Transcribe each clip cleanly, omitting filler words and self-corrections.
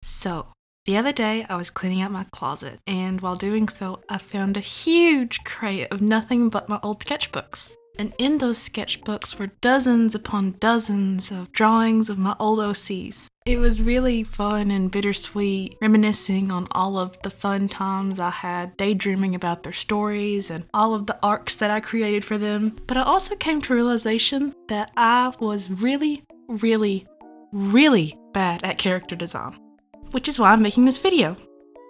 So, the other day I was cleaning out my closet, and while doing so, I found a huge crate of nothing but my old sketchbooks. And in those sketchbooks were dozens upon dozens of drawings of my old OCs. It was really fun and bittersweet, reminiscing on all of the fun times I had daydreaming about their stories and all of the arcs that I created for them. But I also came to realization that I was really bad at character design, which is why I'm making this video.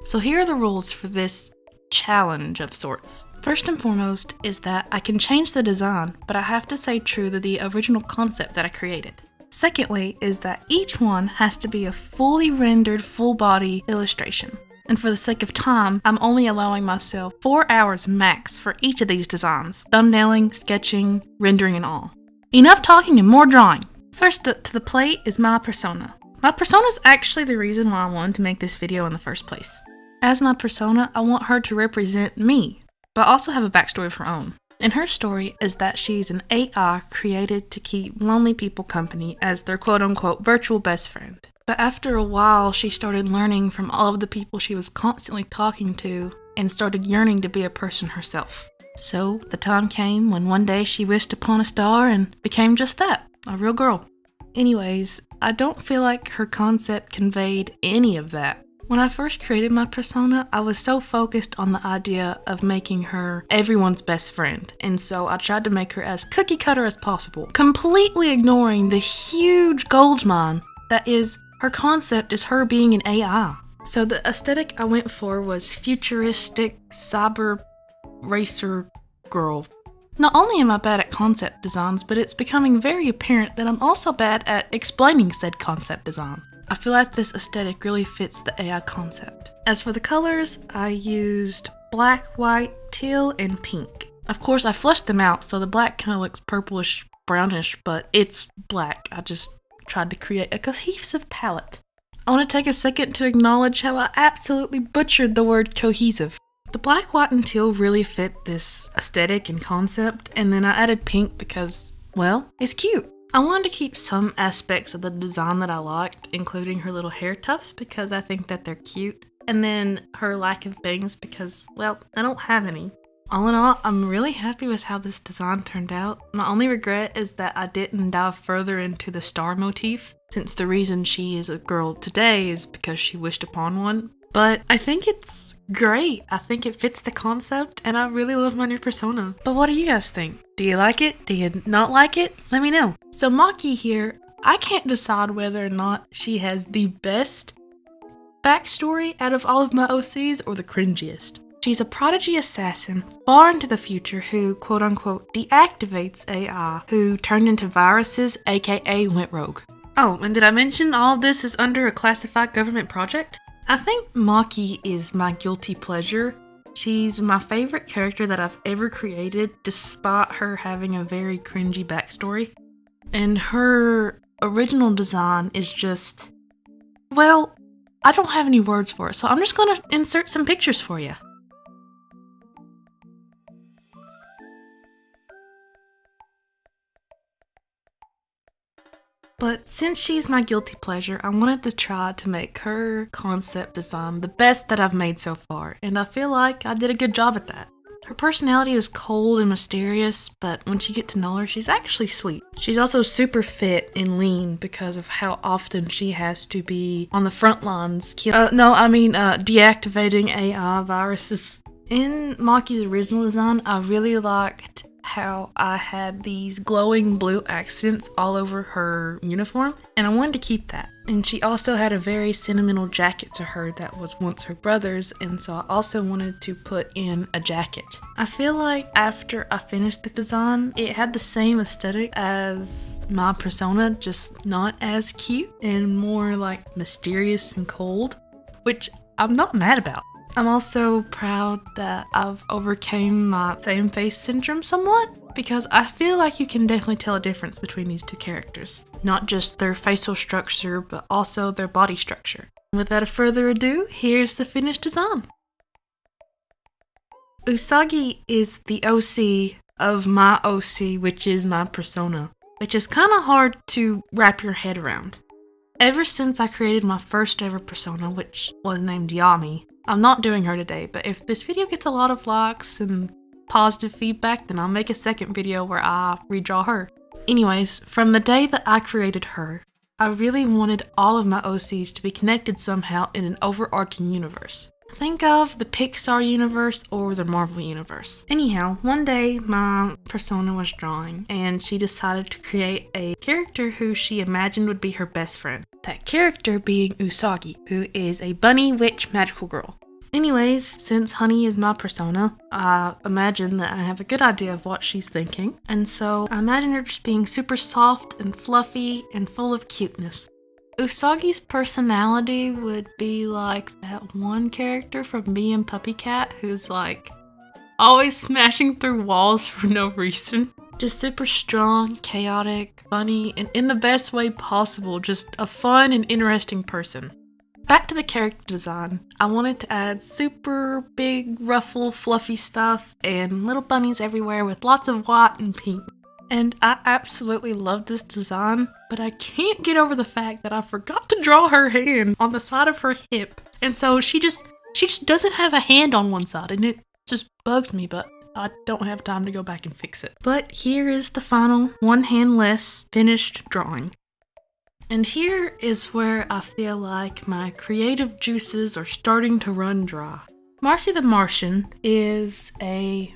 So here are the rules for this challenge of sorts. First and foremost is that I can change the design, but I have to stay true to the original concept that I created. Secondly is that each one has to be a fully rendered full body illustration. And for the sake of time, I'm only allowing myself 4 hours max for each of these designs. Thumbnailing, sketching, rendering and all. Enough talking and more drawing. First to the plate is my persona. My persona is actually the reason why I wanted to make this video in the first place. As my persona, I want her to represent me, but also have a backstory of her own. And her story is that she's an AI created to keep lonely people company as their quote-unquote virtual best friend. But after a while, she started learning from all of the people she was constantly talking to and started yearning to be a person herself. So the time came when one day she wished upon a star and became just that, a real girl. Anyways, I don't feel like her concept conveyed any of that. When I first created my persona, I was so focused on the idea of making her everyone's best friend, and so I tried to make her as cookie cutter as possible, completely ignoring the huge gold mine that is her concept is her being an AI. So the aesthetic I went for was futuristic cyber racer girl. Not only am I bad at concept designs, but it's becoming very apparent that I'm also bad at explaining said concept design. I feel like this aesthetic really fits the AI concept. As for the colors, I used black, white, teal, and pink. Of course, I flushed them out, so the black kind of looks purplish, brownish, but it's black. I just tried to create a cohesive palette. I want to take a second to acknowledge how I absolutely butchered the word cohesive. The black, white, and teal really fit this aesthetic and concept, and then I added pink because, well, it's cute. I wanted to keep some aspects of the design that I liked, including her little hair tufts because I think that they're cute, and then her lack of bangs because, well, I don't have any. All in all, I'm really happy with how this design turned out. My only regret is that I didn't dive further into the star motif, since the reason she is a girl today is because she wished upon one. But I think it's great. I think it fits the concept, and I really love my new persona. But what do you guys think? Do you like it? Do you not like it? Let me know. So Maki here, I can't decide whether or not she has the best backstory out of all of my OCs or the cringiest. She's a prodigy assassin far into the future who, quote-unquote, deactivates AI, who turned into viruses, aka went rogue. Oh, and did I mention all of this is under a classified government project? I think Maki is my guilty pleasure. She's my favorite character that I've ever created, despite her having a very cringy backstory. And her original design is just, well, I don't have any words for it, so I'm just gonna insert some pictures for you. But since she's my guilty pleasure, I wanted to try to make her concept design the best that I've made so far, and I feel like I did a good job at that. Her personality is cold and mysterious, but once you get to know her, she's actually sweet. She's also super fit and lean because of how often she has to be on the front lines deactivating AI viruses. In Maki's original design, I really liked how I had these glowing blue accents all over her uniform, and I wanted to keep that. And she also had a very sentimental jacket to her that was once her brother's, and so I also wanted to put in a jacket. I feel like after I finished the design, it had the same aesthetic as my persona, just not as cute and more like mysterious and cold, which I'm not mad about. I'm also proud that I've overcame my same face syndrome somewhat, because I feel like you can definitely tell a difference between these two characters. Not just their facial structure, but also their body structure. Without further ado, here's the finished design. Usagi is the OC of my OC, which is my persona, which is kind of hard to wrap your head around. Ever since I created my first ever persona, which was named Yami, I'm not doing her today, but if this video gets a lot of likes and positive feedback, then I'll make a second video where I redraw her. Anyways, from the day that I created her, I really wanted all of my OCs to be connected somehow in an overarching universe. Think of the Pixar universe or the Marvel universe. Anyhow, one day my persona was drawing and she decided to create a character who she imagined would be her best friend. That character being Usagi, who is a bunny witch magical girl. Anyways, since Honey is my persona, I imagine that I have a good idea of what she's thinking. And so I imagine her just being super soft and fluffy and full of cuteness. Usagi's personality would be like that one character from Me and Puppy Cat who's like always smashing through walls for no reason. Just super strong, chaotic, funny, and in the best way possible, just a fun and interesting person. Back to the character design, I wanted to add super big, ruffle, fluffy stuff and little bunnies everywhere with lots of white and pink. And I absolutely love this design, but I can't get over the fact that I forgot to draw her hand on the side of her hip. And so she just doesn't have a hand on one side, and it just bugs me, but I don't have time to go back and fix it. But here is the final one hand less finished drawing. And here is where I feel like my creative juices are starting to run dry. Marcy the Martian is a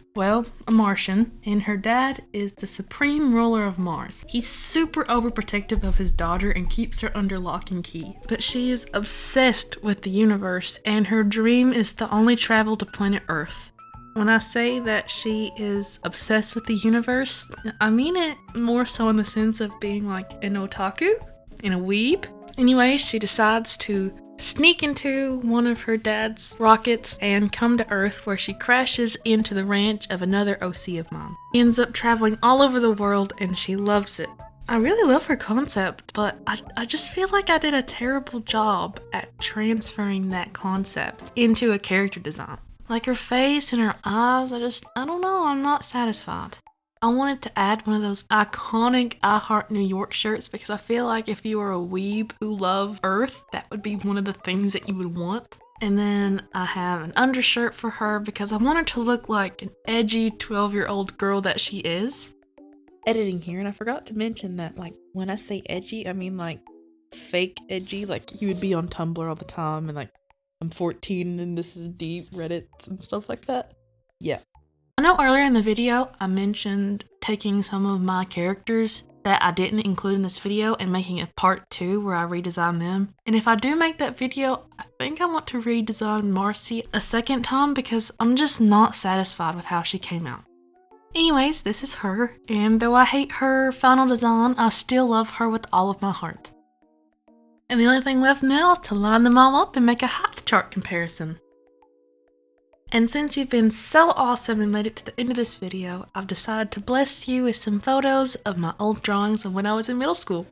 Martian, and her dad is the supreme ruler of Mars. He's super overprotective of his daughter and keeps her under lock and key. But she is obsessed with the universe, and her dream is to only travel to planet Earth. When I say that she is obsessed with the universe, I mean it more so in the sense of being like an otaku and a weeb. Anyway, she decides to sneak into one of her dad's rockets and come to Earth, where she crashes into the ranch of another OC of mine. She ends up traveling all over the world and she loves it. I really love her concept, but I just feel like I did a terrible job at transferring that concept into a character design. Like her face and her eyes, I don't know, I'm not satisfied. I wanted to add one of those iconic I Heart New York shirts because I feel like if you were a weeb who loved Earth, that would be one of the things that you would want. And then I have an undershirt for her because I want her to look like an edgy 12-year-old girl that she is. Editing here, and I forgot to mention that, like, when I say edgy, I mean like fake edgy, like you would be on Tumblr all the time and like, I'm 14 and this is deep Reddits and stuff like that. Yeah. I know earlier in the video I mentioned taking some of my characters that I didn't include in this video and making a part 2 where I redesign them. And if I do make that video, I think I want to redesign Marcy a second time because I'm just not satisfied with how she came out. Anyways, this is her, and though I hate her final design, I still love her with all of my heart. And the only thing left now is to line them all up and make a height chart comparison. And since you've been so awesome and made it to the end of this video, I've decided to bless you with some photos of my old drawings of when I was in middle school.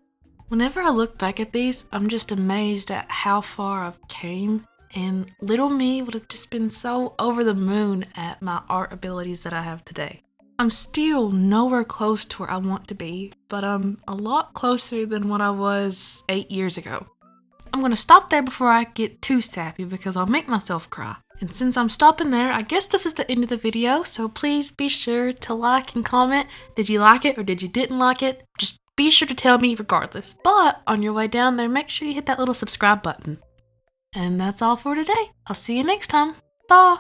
Whenever I look back at these, I'm just amazed at how far I've came, and little me would have just been so over the moon at my art abilities that I have today. I'm still nowhere close to where I want to be, but I'm a lot closer than what I was 8 years ago. I'm gonna stop there before I get too sappy because I'll make myself cry. And since I'm stopping there, I guess this is the end of the video, so please be sure to like and comment. Did you like it or did you didn't like it? Just be sure to tell me regardless. But on your way down there, make sure you hit that little subscribe button. And that's all for today. I'll see you next time. Bye!